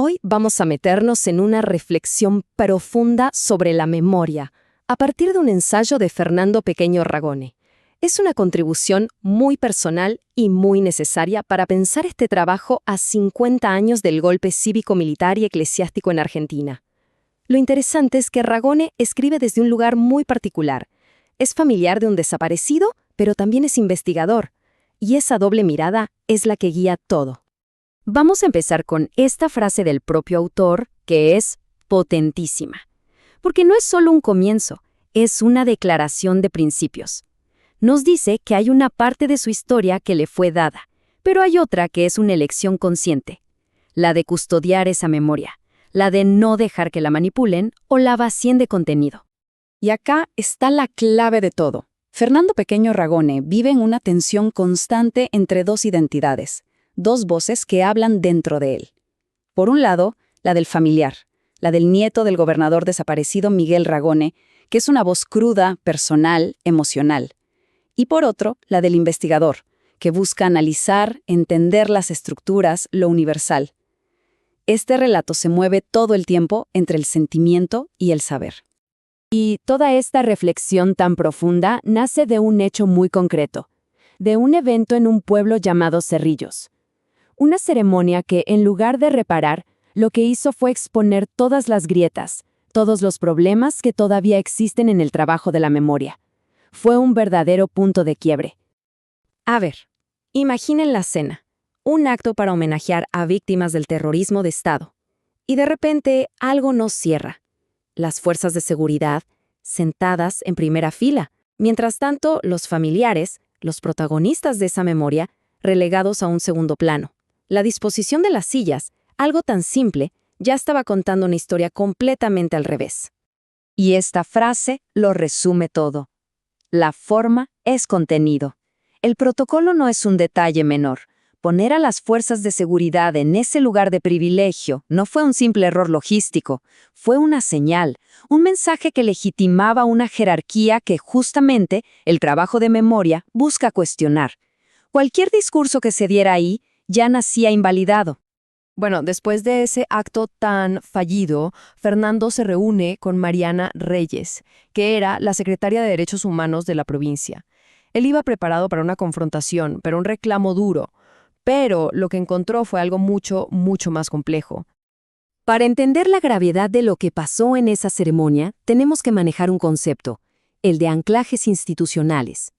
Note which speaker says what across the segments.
Speaker 1: Hoy vamos a meternos en una reflexión profunda sobre la memoria, a partir de un ensayo de Fernando Pequeño Ragone. Es una contribución muy personal y muy necesaria para pensar este trabajo a 50 años del golpe cívico-militar y eclesiástico en Argentina. Lo interesante es que Ragone escribe desde un lugar muy particular. Es familiar de un desaparecido, pero también es investigador. Y esa doble mirada es la que guía todo. Vamos a empezar con esta frase del propio autor, que es potentísima. Porque no es solo un comienzo, es una declaración de principios. Nos dice que hay una parte de su historia que le fue dada, pero hay otra que es una elección consciente. La de custodiar esa memoria, la de no dejar que la manipulen o la vacíen de contenido.
Speaker 2: Y acá está la clave de todo. Fernando Pequeño Ragone vive en una tensión constante entre dos identidades, dos voces que hablan dentro de él. Por un lado, la del familiar, la del nieto del gobernador desaparecido Miguel Ragone, que es una voz cruda, personal, emocional. Y por otro, la del investigador, que busca analizar, entender las estructuras, lo universal. Este relato se mueve todo el tiempo entre el sentimiento y el saber.
Speaker 1: Y toda esta reflexión tan profunda nace de un hecho muy concreto, de un evento en un pueblo llamado Cerrillos. Una ceremonia que, en lugar de reparar, lo que hizo fue exponer todas las grietas, todos los problemas que todavía existen en el trabajo de la memoria. Fue un verdadero punto de quiebre. A ver, imaginen la escena, un acto para homenajear a víctimas del terrorismo de Estado. Y de repente algo no cierra. Las fuerzas de seguridad, sentadas en primera fila. Mientras tanto, los familiares, los protagonistas de esa memoria, relegados a un segundo plano. La disposición de las sillas, algo tan simple, ya estaba contando una historia completamente al revés.
Speaker 3: Y esta frase lo resume todo. La forma es contenido. El protocolo no es un detalle menor. Poner a las fuerzas de seguridad en ese lugar de privilegio no fue un simple error logístico, fue una señal, un mensaje que legitimaba una jerarquía que justamente el trabajo de memoria busca cuestionar. Cualquier discurso que se diera ahí ya nacía invalidado.
Speaker 1: Bueno, después de ese acto tan fallido, Fernando se reúne con Mariana Reyes, que era la secretaria de Derechos Humanos de la provincia. Él iba preparado para una confrontación, pero un reclamo duro. Pero lo que encontró fue algo mucho, mucho más complejo. Para entender la gravedad de lo que pasó en esa ceremonia, tenemos que manejar un concepto, el de anclajes institucionales.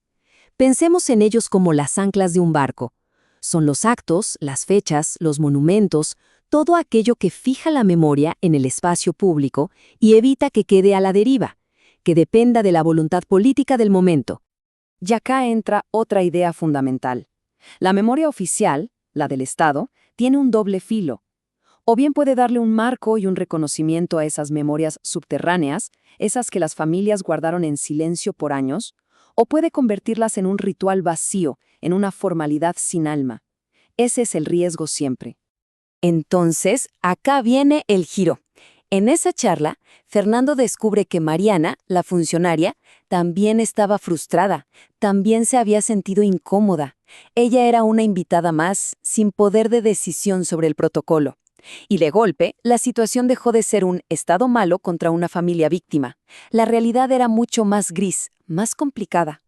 Speaker 1: Pensemos en ellos como las anclas de un barco. Son los actos, las fechas, los monumentos, todo aquello que fija la memoria en el espacio público y evita que quede a la deriva, que dependa de la voluntad política del momento.
Speaker 2: Y acá entra otra idea fundamental. La memoria oficial, la del Estado, tiene un doble filo. O bien puede darle un marco y un reconocimiento a esas memorias subterráneas, esas que las familias guardaron en silencio por años, o puede convertirlas en un ritual vacío, en una formalidad sin alma. Ese es el riesgo siempre.
Speaker 3: Entonces, acá viene el giro. En esa charla, Fernando descubre que Mariana, la funcionaria, también estaba frustrada, también se había sentido incómoda. Ella era una invitada más, sin poder de decisión sobre el protocolo. Y de golpe, la situación dejó de ser un estado malo contra una familia víctima. La realidad era mucho más gris, más complicada.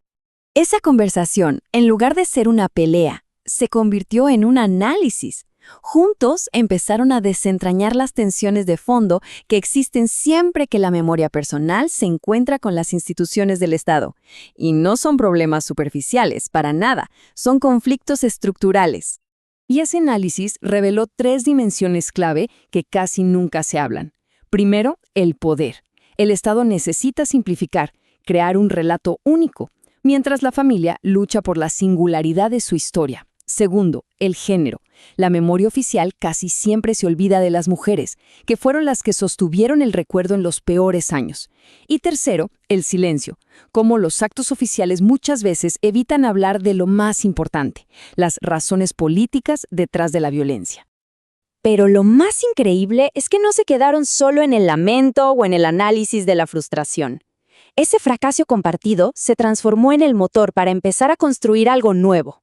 Speaker 1: Esa conversación, en lugar de ser una pelea, se convirtió en un análisis. Juntos empezaron a desentrañar las tensiones de fondo que existen siempre que la memoria personal se encuentra con las instituciones del Estado. Y no son problemas superficiales, para nada, son conflictos estructurales. Y ese análisis reveló 3 dimensiones clave que casi nunca se hablan. Primero, el poder. El Estado necesita simplificar, crear un relato único, mientras la familia lucha por la singularidad de su historia. Segundo, el género. La memoria oficial casi siempre se olvida de las mujeres, que fueron las que sostuvieron el recuerdo en los peores años. Y tercero, el silencio. Cómo los actos oficiales muchas veces evitan hablar de lo más importante, las razones políticas detrás de la violencia.
Speaker 3: Pero lo más increíble es que no se quedaron solo en el lamento o en el análisis de la frustración. Ese fracaso compartido se transformó en el motor para empezar a construir algo nuevo.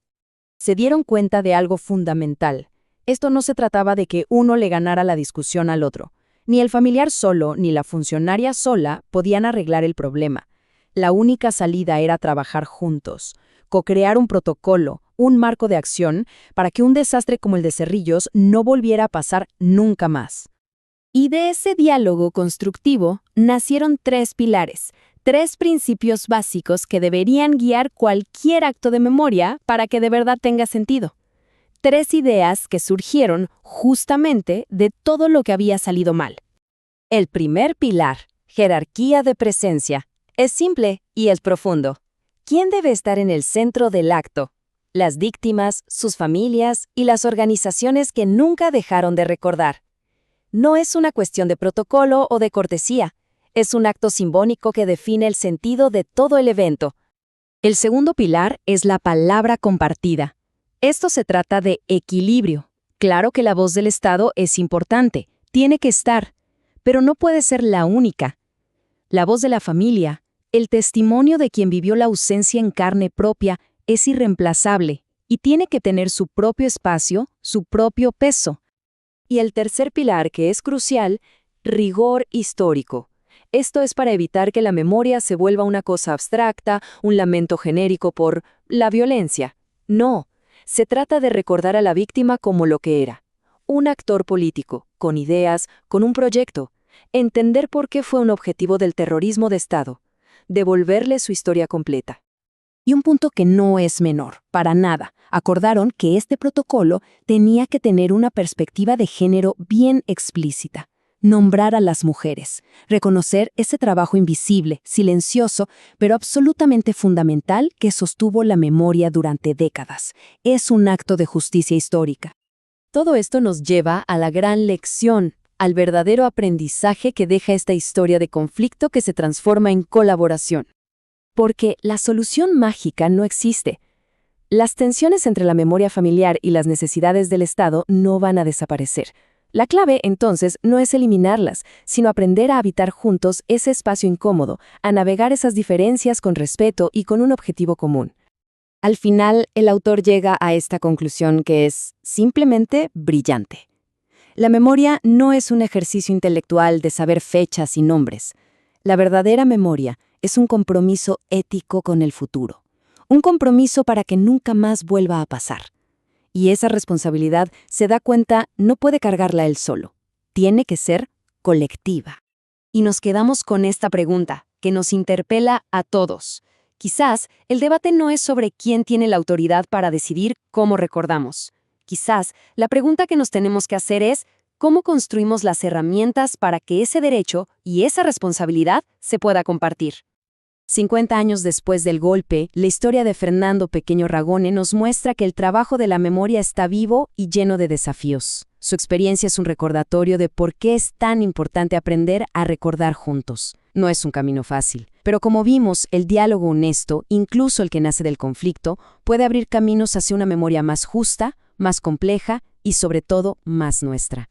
Speaker 1: Se dieron cuenta de algo fundamental,
Speaker 2: Esto no se trataba de que uno le ganara la discusión al otro. Ni el familiar solo ni la funcionaria sola podían arreglar el problema. La única salida era trabajar juntos, co-crear un protocolo, un marco de acción, para que un desastre como el de Cerrillos no volviera a pasar nunca más.
Speaker 1: Y de ese diálogo constructivo nacieron 3 pilares, 3 principios básicos que deberían guiar cualquier acto de memoria para que de verdad tenga sentido. 3 ideas que surgieron justamente de todo lo que había salido mal.
Speaker 3: El primer pilar, jerarquía de presencia, es simple y es profundo. ¿Quién debe estar en el centro del acto? Las víctimas, sus familias y las organizaciones que nunca dejaron de recordar. No es una cuestión de protocolo o de cortesía, es un acto simbólico que define el sentido de todo el evento. El segundo pilar es la palabra compartida. Esto se trata de equilibrio. Claro que la voz del Estado es importante, tiene que estar, pero no puede ser la única. La voz de la familia, el testimonio de quien vivió la ausencia en carne propia, es irreemplazable y tiene que tener su propio espacio, su propio peso. Y el tercer pilar, que es crucial, rigor histórico. Esto es para evitar que la memoria se vuelva una cosa abstracta, un lamento genérico por la violencia. No, se trata de recordar a la víctima como lo que era. Un actor político, con ideas, con un proyecto. Entender por qué fue un objetivo del terrorismo de Estado. Devolverle su historia completa.
Speaker 2: Y un punto que no es menor, para nada, acordaron que este protocolo tenía que tener una perspectiva de género bien explícita. Nombrar a las mujeres, reconocer ese trabajo invisible, silencioso, pero absolutamente fundamental que sostuvo la memoria durante décadas. Es un acto de justicia histórica.
Speaker 1: Todo esto nos lleva a la gran lección, al verdadero aprendizaje que deja esta historia de conflicto que se transforma en colaboración. Porque la solución mágica no existe. Las tensiones entre la memoria familiar y las necesidades del Estado no van a desaparecer. La clave, entonces, no es eliminarlas, sino aprender a habitar juntos ese espacio incómodo, a navegar esas diferencias con respeto y con un objetivo común. Al final, el autor llega a esta conclusión que es simplemente brillante. La memoria no es un ejercicio intelectual de saber fechas y nombres. La verdadera memoria es un compromiso ético con el futuro. Un compromiso para que nunca más vuelva a pasar. Y esa responsabilidad, se da cuenta, no puede cargarla él solo. Tiene que ser colectiva. Y nos quedamos con esta pregunta, que nos interpela a todos. Quizás el debate no es sobre quién tiene la autoridad para decidir cómo recordamos. Quizás la pregunta que nos tenemos que hacer es cómo construimos las herramientas para que ese derecho y esa responsabilidad se pueda compartir. 50 años después del golpe, la historia de Fernando Pequeño Ragone nos muestra que el trabajo de la memoria está vivo y lleno de desafíos. Su experiencia es un recordatorio de por qué es tan importante aprender a recordar juntos. No es un camino fácil, pero como vimos, el diálogo honesto, incluso el que nace del conflicto, puede abrir caminos hacia una memoria más justa, más compleja y sobre todo más nuestra.